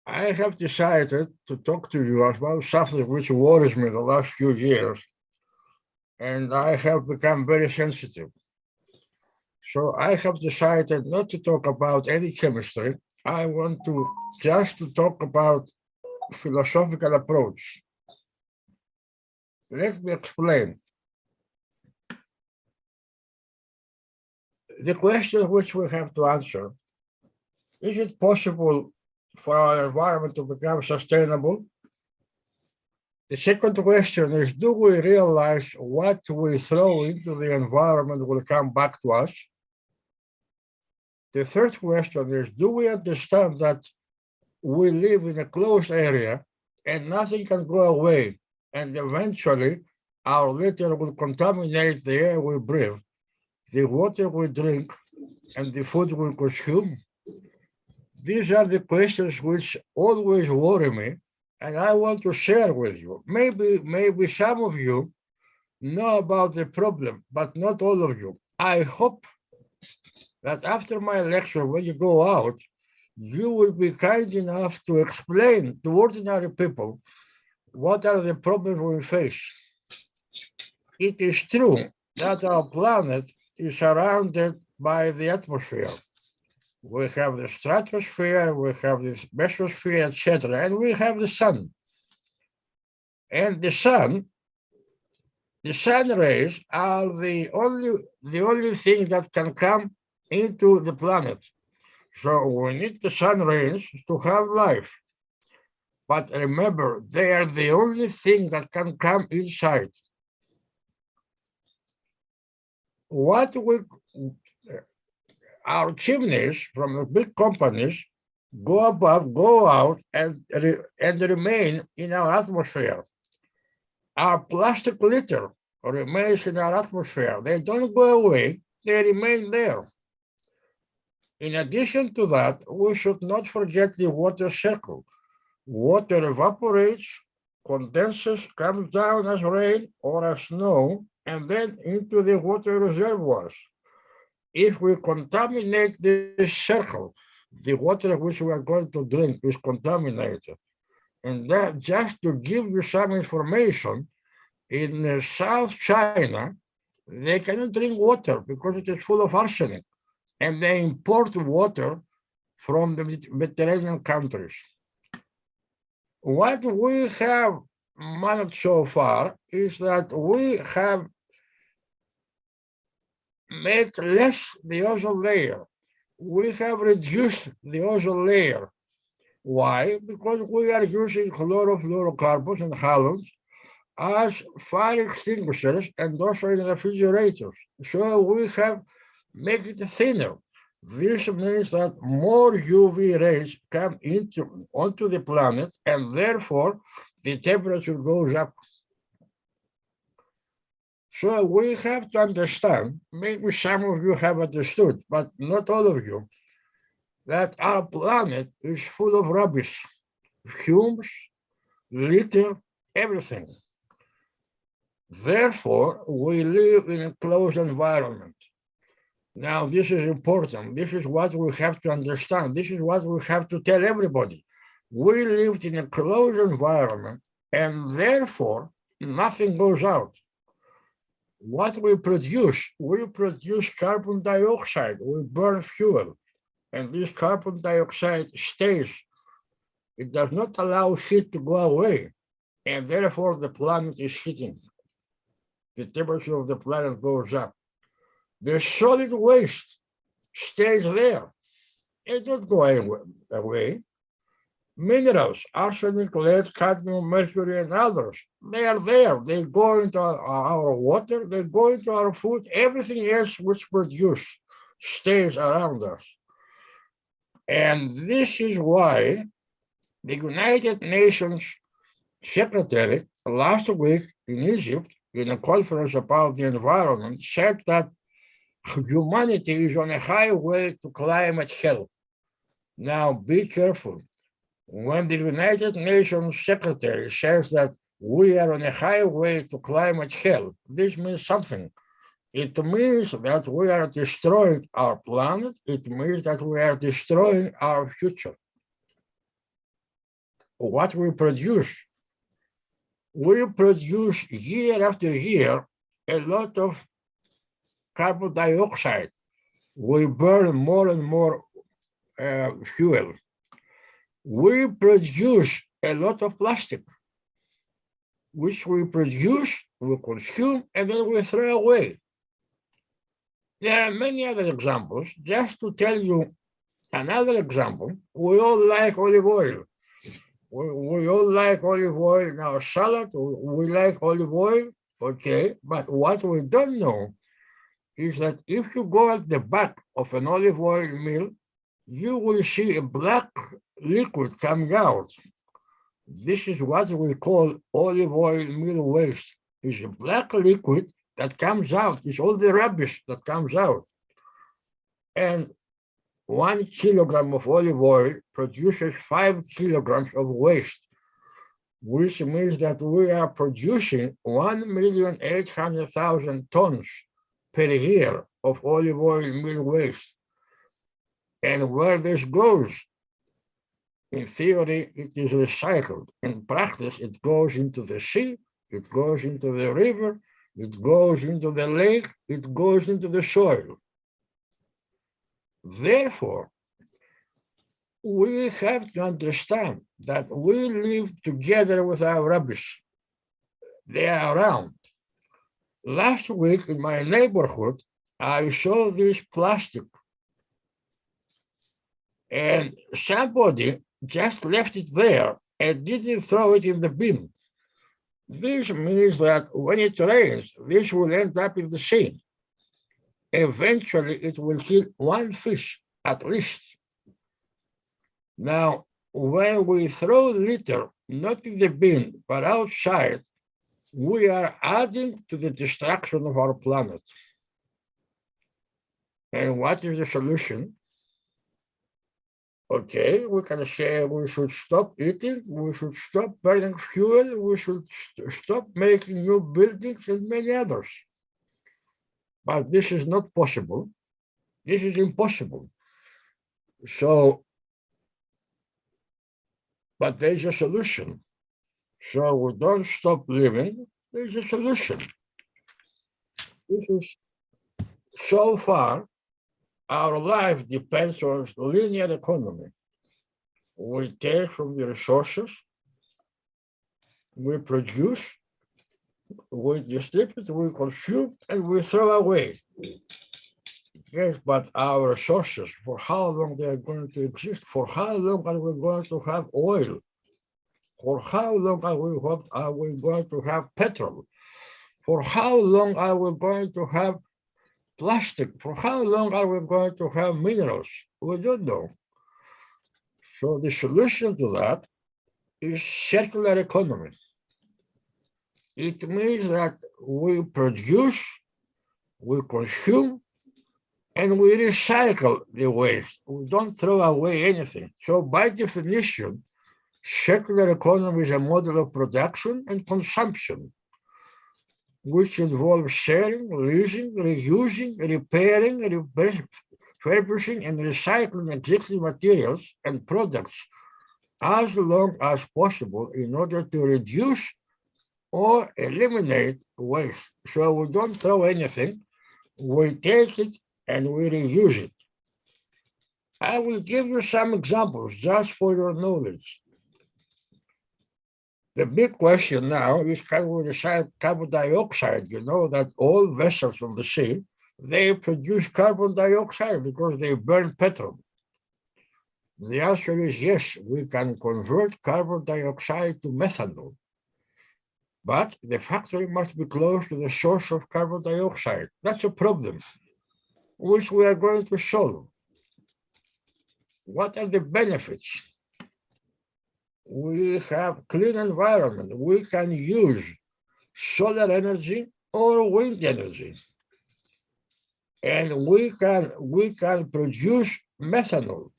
I have decided to talk to you about something which worries me the last few years, and I have become very sensitive. So I have decided not to talk about any chemistry. I want to just to talk about philosophical approach. Let me explain. The question which we have to answer, is it possible for our environment to become sustainable? The second question is, do we realize what we throw into the environment will come back to us? The third question is, do we understand that we live in a closed area and nothing can go away, and eventually our litter will contaminate the air we breathe, the water we drink, and the food we consume? These are the questions which always worry me, and I want to share with you. Maybe some of you know about the problem, but not all of you. I hope that after my lecture, when you go out, you will be kind enough to explain to ordinary people what are the problems we face. It is true that our planet is surrounded by the atmosphere. We have the stratosphere, we have the mesosphere, etc., and we have the sun. And the sun rays are the only thing that can come into the planet. So we need the sun rays to have life. But remember, they are the only thing that can come inside. Our chimneys from the big companies go above, go out, and remain in our atmosphere. Our plastic litter remains in our atmosphere. They don't go away, they remain there. In addition to that, we should not forget the water cycle. Water evaporates, condenses, comes down as rain or as snow, and then into the water reservoirs. If we contaminate this circle, the water which we are going to drink is contaminated. And that, just to give you some information, in South China, they cannot drink water because it is full of arsenic, and they import water from the Mediterranean countries. What we have managed so far is that we have made less the ozone layer. We have reduced the ozone layer. Why? Because we are using chlorofluorocarbons and halogens as fire extinguishers and also in refrigerators. So we have made it thinner. This means that more UV rays come onto the planet, and therefore the temperature goes up. So we have to understand, maybe some of you have understood, but not all of you, that our planet is full of rubbish, fumes, litter, everything. Therefore, we live in a closed environment. Now, this is important. This is what we have to understand. This is what we have to tell everybody. We lived in a closed environment, and therefore, nothing goes out. What we produce carbon dioxide. We burn fuel, and this carbon dioxide stays. It does not allow heat to go away, and therefore the planet is heating. The temperature of the planet goes up. The solid waste stays there. It doesn't go away. Minerals, arsenic, lead, cadmium, mercury, and others, they are there. They go into our water, they go into our food. Everything else which produce stays around us. And this is why the United Nations Secretary last week in Egypt, in a conference about the environment, said that humanity is on a highway to climate hell. Now, be careful. When the United Nations Secretary says that we are on a highway to climate hell, this means something. It means that we are destroying our planet. It means that we are destroying our future. what we produce. We produce year after year a lot of carbon dioxide. We burn more and more fuel. We produce a lot of plastic, which we produce, we consume, and then we throw away. There are many other examples. Just to tell you another example, we all like olive oil. We all like olive oil in our salad. We like olive oil, okay, but what we don't know is that if you go at the back of an olive oil mill, you will see a black liquid coming out. This is what we call olive oil mill waste. It's a black liquid that comes out. It's all the rubbish that comes out. And 1 kilogram of olive oil produces 5 kilograms of waste, which means that we are producing 1,800,000 tons per year of olive oil mill waste. And where this goes, in theory, it is recycled. In practice, it goes into the sea, it goes into the river, it goes into the lake, it goes into the soil. Therefore, we have to understand that we live together with our rubbish. They are around. Last week in my neighborhood, I saw this plastic, and somebody just left it there and didn't throw it in the bin. This means that when it rains, this will end up in the sea. Eventually, it will kill one fish at least. Now, when we throw litter, not in the bin, but outside, we are adding to the destruction of our planet. And what is the solution? Okay, we can say we should stop eating, we should stop burning fuel, we should stop making new buildings and many others. But this is not possible. This is impossible. So, but there's a solution. So we don't stop living, there's a solution. This is, so far, our life depends on linear economy. We take from the resources, we produce, we distribute, we consume, and we throw away. Yes, but our resources, for how long they are going to exist, for how long are we going to have oil, for how long are we going to have petrol, for how long are we going to have plastic, for how long are we going to have minerals? We don't know. So the solution to that is circular economy. It means that we produce, we consume, and we recycle the waste. We don't throw away anything. So by definition, circular economy is a model of production and consumption, which involves sharing, leasing, reusing, repairing, refurbishing, and recycling existing materials and products as long as possible in order to reduce or eliminate waste. So we don't throw anything, we take it and we reuse it. I will give you some examples just for your knowledge. The big question now is, can we recycle carbon dioxide? You know that all vessels from the sea, they produce carbon dioxide because they burn petrol. The answer is yes, we can convert carbon dioxide to methanol. But the factory must be close to the source of carbon dioxide. That's a problem which we are going to solve. What are the benefits? We have clean environment. We can use solar energy or wind energy. And we can produce methanol.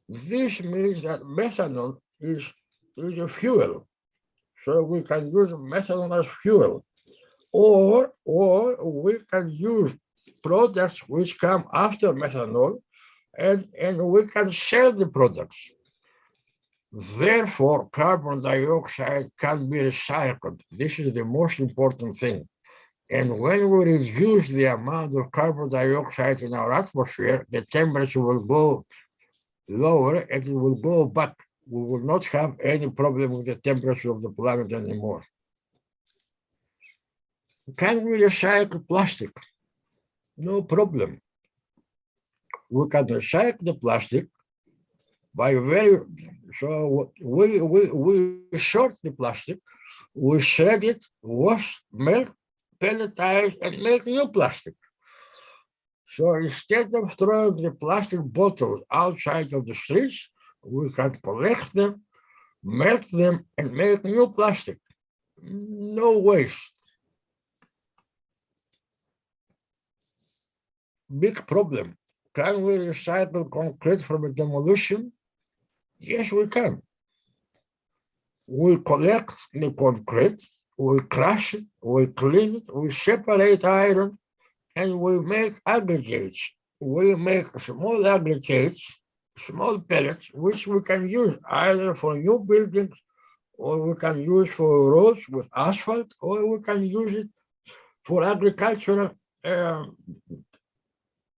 This means that methanol is a fuel. So we can use methanol as fuel. Or we can use products which come after methanol, and we can sell the products. Therefore, carbon dioxide can be recycled. This is the most important thing. And when we reduce the amount of carbon dioxide in our atmosphere, the temperature will go lower and it will go back. We will not have any problem with the temperature of the planet anymore. Can we recycle plastic? No problem. We can recycle the plastic by we sort the plastic, we shred it, wash, melt, pelletize, and make new plastic. So instead of throwing the plastic bottles outside of the streets, we can collect them, melt them, and make new plastic. No waste. Big problem. Can we recycle concrete from a demolition? Yes, we can. We collect the concrete, we crush it, we clean it, we separate iron, and we make aggregates. We make small aggregates, small pellets, which we can use either for new buildings, or we can use for roads with asphalt, or we can use it for agricultural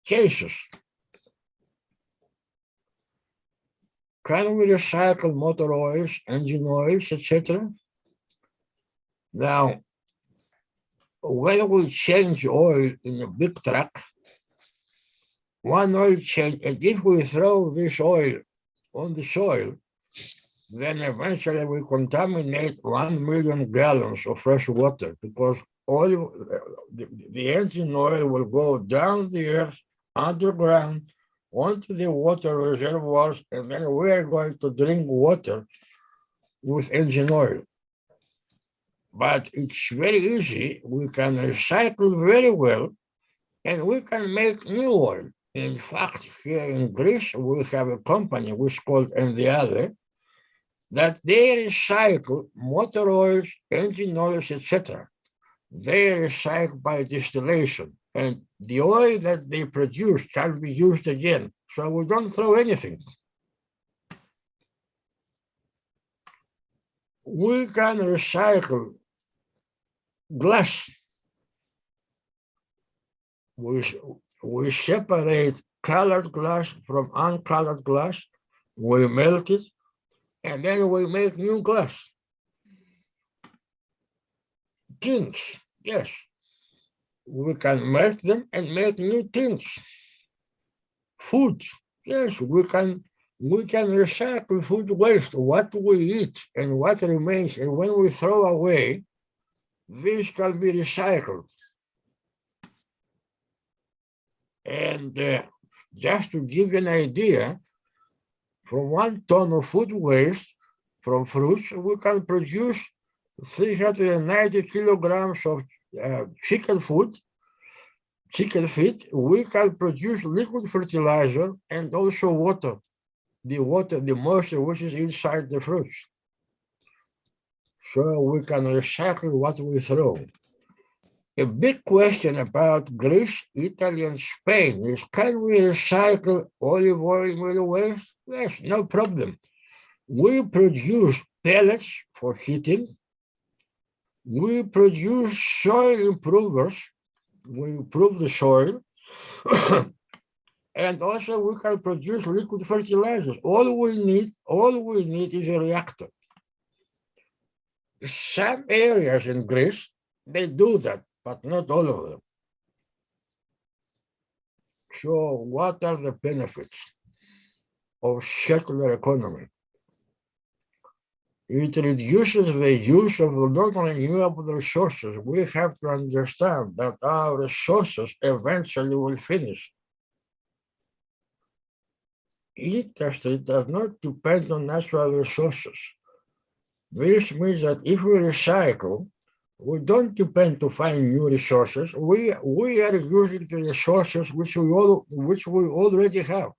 cases. Can we recycle motor oils, engine oils, etc.? Now, when we change oil in a big truck, one oil change, and if we throw this oil on the soil, then eventually we contaminate 1 million gallons of fresh water, because oil, the engine oil will go down the earth, underground, onto the water reservoirs, and then we are going to drink water with engine oil. But it's very easy. We can recycle very well, and we can make new oil. In fact, here in Greece, we have a company which is called Elli, that they recycle motor oils, engine oils, etc. They recycle by distillation, and the oil that they produce can be used again. So we don't throw anything. We can recycle glass. We separate colored glass from uncolored glass, we melt it, and then we make new glass. Tins, yes. We can melt them and make new tins. Food, yes, we can recycle food waste, what we eat and what remains, and when we throw away, this can be recycled. And just to give you an idea, from 1 ton of food waste from fruits, we can produce 390 kilograms of chicken feed. We can produce liquid fertilizer and also water, the moisture which is inside the fruits. So we can recycle what we throw. A big question about Greece, Italy, and Spain is, can we recycle olive oil waste? Yes, no problem. We produce pellets for heating. We produce soil improvers. We improve the soil. And also we can produce liquid fertilizers. All we need is a reactor. Some areas in Greece, they do that, but not all of them. So what are the benefits of circular economy? It reduces the use of non-renewable resources. We have to understand that our resources eventually will finish. Industry does not depend on natural resources. This means that if we recycle, we don't depend to find new resources. We are using the resources which we already have.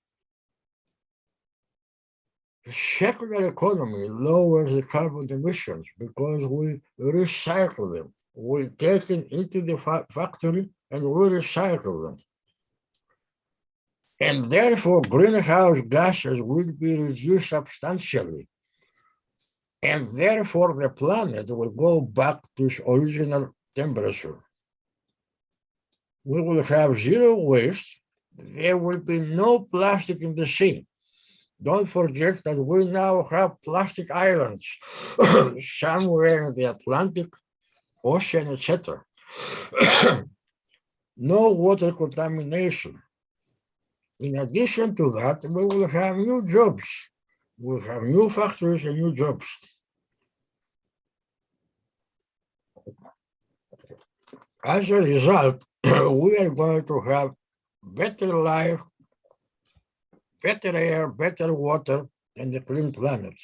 The circular economy lowers the carbon emissions because we recycle them. We take it into the factory and we recycle them. And therefore, greenhouse gases will be reduced substantially. And therefore the planet will go back to its original temperature. We will have zero waste. There will be no plastic in the sea. Don't forget that we now have plastic islands somewhere in the Atlantic Ocean, etc. No water contamination. In addition to that, we will have new jobs. We'll have new factories and new jobs. As a result, we are going to have better life, better air, better water, and a clean planet.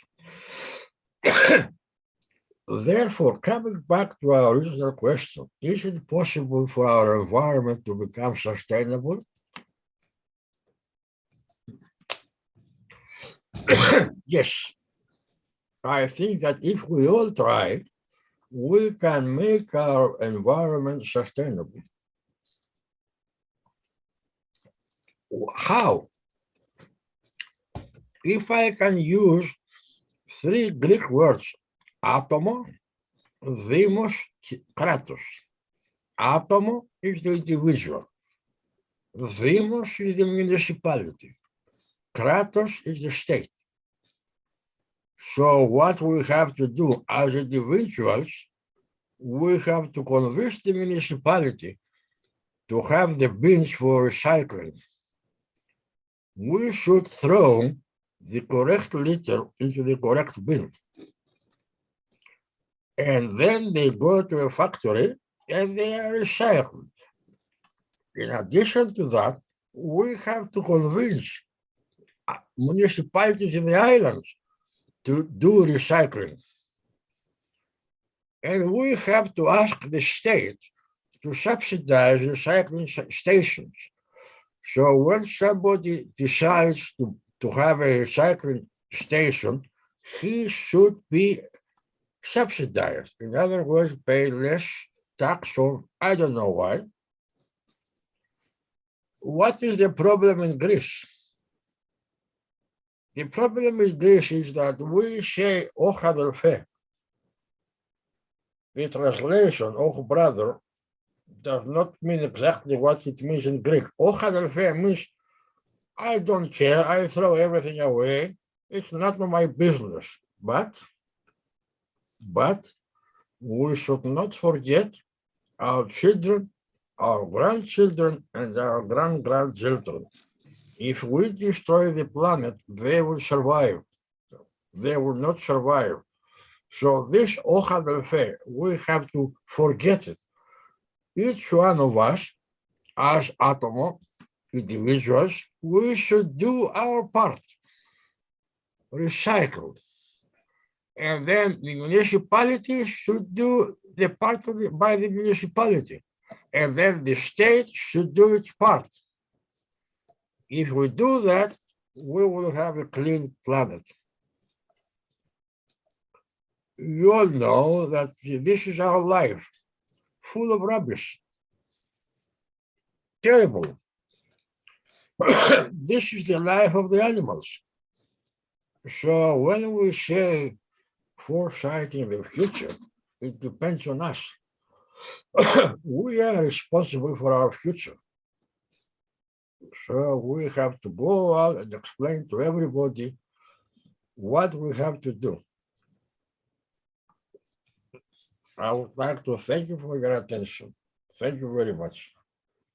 Therefore, coming back to our original question, is it possible for our environment to become sustainable? Yes. I think that if we all try, we can make our environment sustainable. How? If I can use three Greek words, atomo, demos, kratos. Atomo is the individual. Demos is the municipality. Kratos is the state. So what we have to do as individuals, we have to convince the municipality to have the bins for recycling. We should throw the correct litter into the correct bin. And then they go to a factory and they are recycled. In addition to that, we have to convince municipalities in the islands to do recycling. And we have to ask the state to subsidize recycling stations. So when somebody decides to have a recycling station, he should be subsidized. In other words, pay less tax, or I don't know why. What is the problem in Greece? The problem in Greece is that we say, oh, αδελφέ. The translation, oh, brother, does not mean exactly what it means in Greek. Oh, αδελφέ means, I don't care, I throw everything away, it's not my business. But we should not forget our children, our grandchildren, and our grandchildren. If we destroy the planet, they will survive. They will not survive. So this oh, αδελφέ, we have to forget it. Each one of us, as atomo, individuals, we should do our part, recycle. And then the municipality should do the part by the municipality. And then the state should do its part. If we do that, we will have a clean planet. You all know that this is our life, full of rubbish. Terrible. This is the life of the animals. So when we say foresighting the future, it depends on us. We are responsible for our future. So we have to go out and explain to everybody what we have to do. I would like to thank you for your attention. Thank you very much.